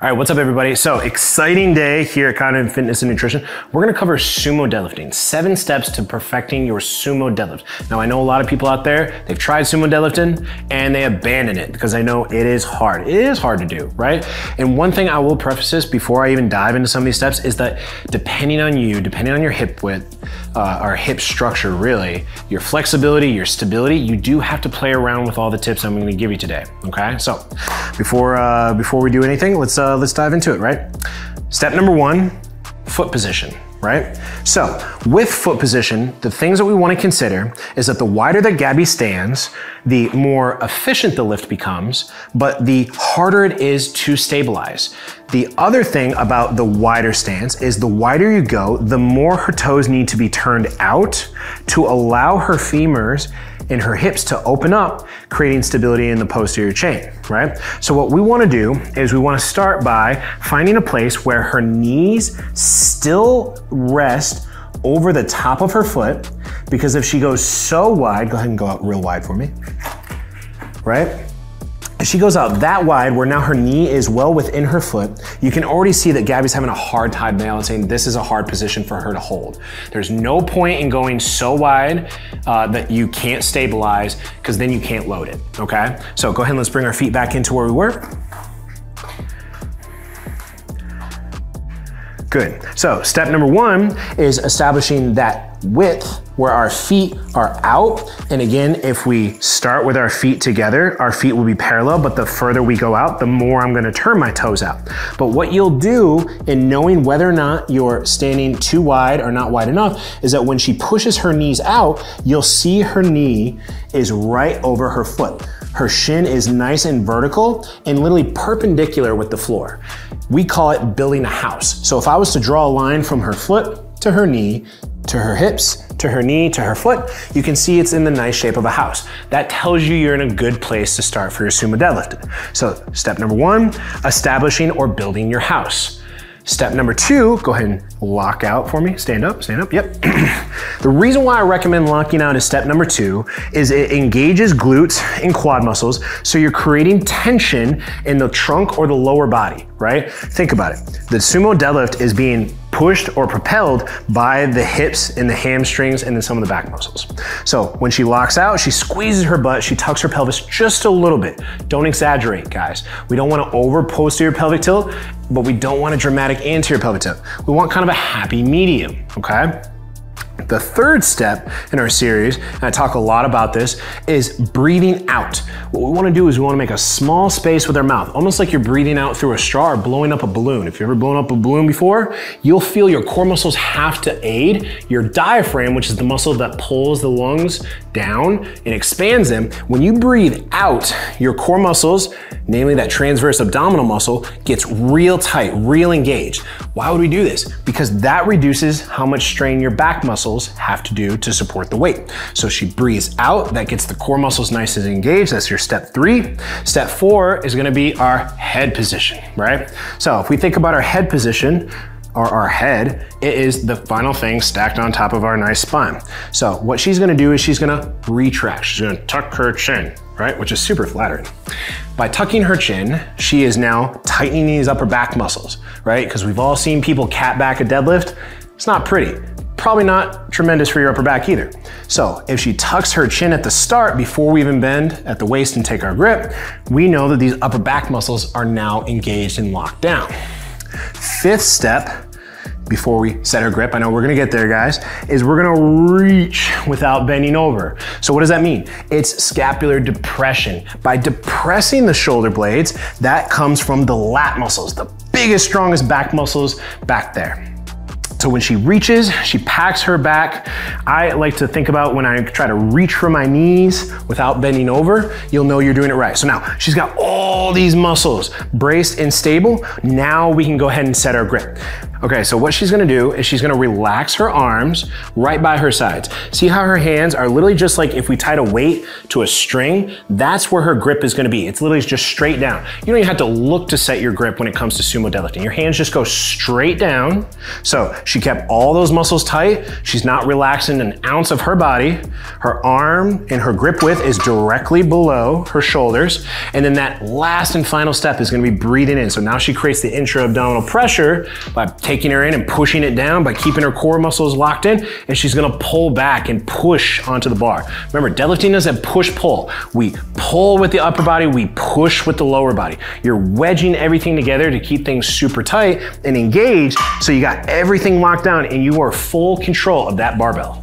All right, what's up everybody? So exciting day here at Continent Fitness and Nutrition. We're gonna cover sumo deadlifting, 7 steps to perfecting your sumo deadlift. Now I know a lot of people out there, they've tried sumo deadlifting and they abandon it because I know it is hard. It is hard to do, right? And one thing I will preface this before I even dive into some of these steps is that depending on you, depending on your hip width, or hip structure really, your flexibility, your stability, you do have to play around with all the tips I'm gonna give you today, okay? So before we do anything, let's dive into it, right? Step number 1, foot position, right? So with foot position, the things that we want to consider is that the wider that Gabby stands, the more efficient the lift becomes, but the harder it is to stabilize. The other thing about the wider stance is the wider you go, the more her toes need to be turned out to allow her femurs and her hips to open up, creating stability in the posterior chain, right? So what we wanna do is we wanna start by finding a place where her knees still rest over the top of her foot, because if she goes so wide, go ahead and go out real wide for me, right? If she goes out that wide, where now her knee is well within her foot, you can already see that Gabby's having a hard time balancing. This is a hard position for her to hold. There's no point in going so wide that you can't stabilize, because then you can't load it, okay? So go ahead and let's bring our feet back into where we were. Good. So step number 1 is establishing that width where our feet are out. And again, if we start with our feet together, our feet will be parallel, but the further we go out, the more I'm gonna turn my toes out. But what you'll do in knowing whether or not you're standing too wide or not wide enough is that when she pushes her knees out, you'll see her knee is right over her foot. Her shin is nice and vertical and literally perpendicular with the floor. We call it building a house. So if I was to draw a line from her foot to her knee, to her hips, to her knee, to her foot, you can see it's in the nice shape of a house. That tells you you're in a good place to start for your sumo deadlift. So step number 1, establishing or building your house. Step number 2, go ahead and lock out for me. Stand up, yep. The reason why I recommend locking out as step number 2 is it engages glutes and quad muscles, so you're creating tension in the trunk or the lower body, right? Think about it. The sumo deadlift is being pushed or propelled by the hips and the hamstrings and then some of the back muscles. So when she locks out, she squeezes her butt, she tucks her pelvis just a little bit. Don't exaggerate, guys. We don't want to over posterior pelvic tilt, but we don't want a dramatic anterior pelvic tilt. We want kind of a happy medium, okay? The third step in our series, and I talk a lot about this, is breathing out. What we want to do is we want to make a small space with our mouth, almost like you're breathing out through a straw or blowing up a balloon. If you've ever blown up a balloon before, you'll feel your core muscles have to aid your diaphragm, which is the muscle that pulls the lungs down and expands them. When you breathe out, your core muscles, namely that transverse abdominal muscle, gets real tight, real engaged. Why would we do this? Because that reduces how much strain your back muscles have to do to support the weight. So she breathes out, that gets the core muscles nice and engaged. That's your step 3. Step 4 is gonna be our head position, right? So if we think about our head position, or our head, it is the final thing stacked on top of our nice spine. So what she's gonna do is she's gonna retract. She's gonna tuck her chin, right? Which is super flattering. By tucking her chin, she is now tightening these upper back muscles, right? Because we've all seen people cat back a deadlift. It's not pretty. Probably not tremendous for your upper back either. So if she tucks her chin at the start before we even bend at the waist and take our grip, we know that these upper back muscles are now engaged and locked down. 5th step, before we set our grip, I know we're gonna get there, guys, is we're gonna reach without bending over. So what does that mean? It's scapular depression. By depressing the shoulder blades, that comes from the lat muscles, the biggest, strongest back muscles back there. So when she reaches, she packs her back. I like to think about when I try to reach for my knees without bending over, you'll know you're doing it right. So now she's got all these muscles braced and stable. Now we can go ahead and set our grip. Okay, so what she's gonna do is she's gonna relax her arms right by her sides. See how her hands are literally just like if we tied a weight to a string, that's where her grip is gonna be. It's literally just straight down. You don't even have to look to set your grip when it comes to sumo deadlifting. Your hands just go straight down. So She kept all those muscles tight. She's not relaxing an ounce of her body. Her arm and her grip width is directly below her shoulders. And then that last and final step is gonna be breathing in. So now she creates the intra-abdominal pressure by taking her in and pushing it down, by keeping her core muscles locked in, and she's gonna pull back and push onto the bar. Remember, deadlifting is a push-pull. We pull with the upper body, we push with the lower body. You're wedging everything together to keep things super tight and engaged, so you got everything locked down and you are full control of that barbell.